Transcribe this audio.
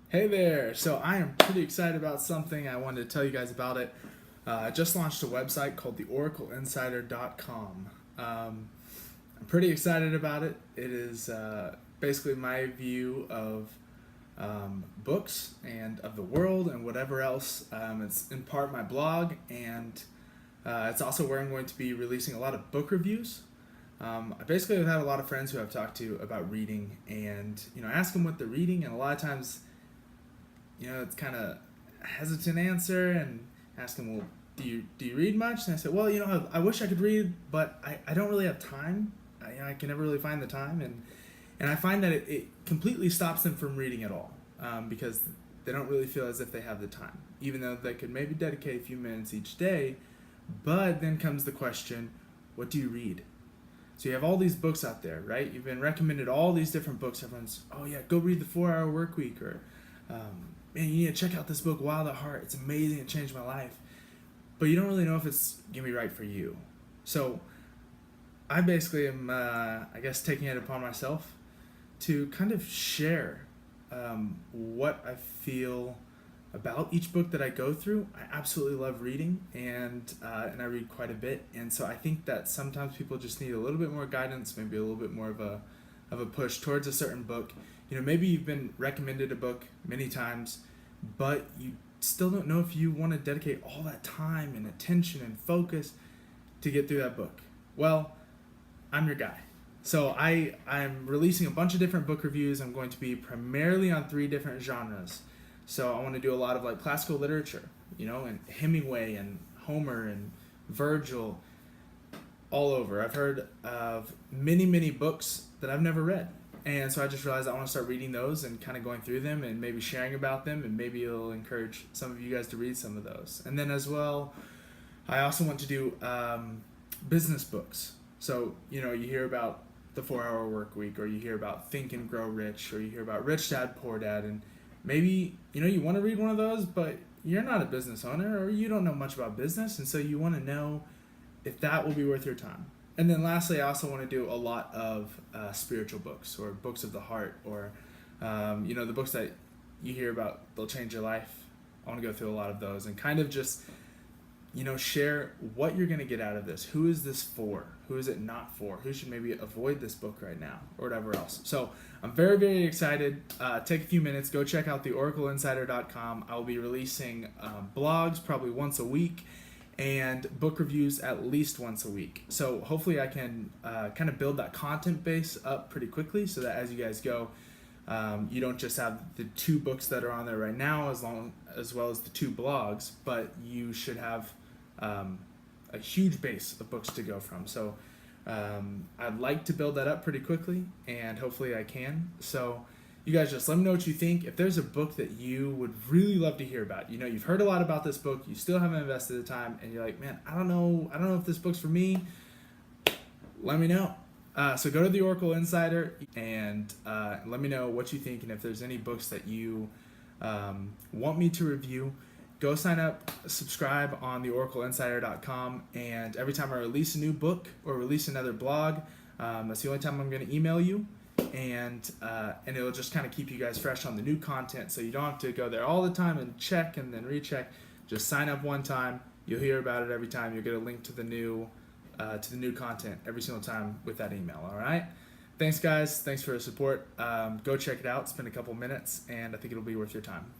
Hey there! So I am pretty excited about something. I wanted to tell you guys about it. I just launched a website called theoracleinsider.com. I'm pretty excited about it. It is basically my view of books and of the world and whatever else. It's in part my blog, and it's also where I'm going to be releasing a lot of book reviews. I basically have had a lot of friends who I've talked to about reading, and I ask them what they're reading, and a lot of times it's kind of hesitant answer and ask them, well, do you read much? And I say, well, I wish I could read, but I don't really have time. I can never really find the time, and I find that it completely stops them from reading at all, because they don't really feel as if they have the time, even though they could maybe dedicate a few minutes each day. But then comes the question, what do you read? So you have all these books out there, right? You've been recommended all these different books. Everyone's, oh yeah, go read the 4 Hour Work Week, or man, you need to check out this book, Wild at Heart. It's amazing. It changed my life. But you don't really know if it's gonna be right for you. So I basically am, I guess, taking it upon myself to kind of share what I feel about each book that I go through. I absolutely love reading, and I read quite a bit. And so I think that sometimes people just need a little bit more guidance, maybe a little bit more of a push towards a certain book. Maybe you've been recommended a book many times, but you still don't know if you want to dedicate all that time and attention and focus to get through that book. Well, I'm your guy. So I'm releasing a bunch of different book reviews. I'm going to be primarily on 3 different genres. So I want to do a lot of like classical literature, and Hemingway and Homer and Virgil, all over. I've heard of many, many books that I've never read. And so I just realized I want to start reading those and kind of going through them and maybe sharing about them, and maybe it'll encourage some of you guys to read some of those. And then as well, I also want to do business books. So, you hear about the 4 Hour Work Week, or you hear about Think and Grow Rich, or you hear about Rich Dad, Poor Dad. And maybe, you want to read one of those, but you're not a business owner, or you don't know much about business. And so you want to know if that will be worth your time. And then lastly, I also want to do a lot of spiritual books, or books of the heart, or the books that you hear about, they'll change your life. I want to go through a lot of those and kind of just share what you're going to get out of this. Who is this for? Who is it not for? Who should maybe avoid this book right now, or whatever else. So I'm very, very excited. Take a few minutes, go check out theoracleinsider.com. I'll be releasing blogs probably once a week, and book reviews at least once a week. So hopefully I can kind of build that content base up pretty quickly, so that as you guys go, you don't just have the 2 books that are on there right now, as well as the 2 blogs, but you should have a huge base of books to go from. So I'd like to build that up pretty quickly, and hopefully I can. So you guys just let me know what you think. If there's a book that you would really love to hear about, you've heard a lot about this book, you still haven't invested the time, and you're like, man, I don't know if this book's for me, let me know. So go to the Oracle Insider and let me know what you think, and if there's any books that you want me to review. Go sign up, subscribe on theoracleinsider.com, and every time I release a new book or release another blog, that's the only time I'm going to email you, and it'll just kind of keep you guys fresh on the new content, so you don't have to go there all the time and check and then recheck. Just sign up one time, you'll hear about it every time. You'll get a link to the new content every single time with that email. All right, thanks guys, thanks for the support. Go check it out, spend a couple minutes, and I think it'll be worth your time.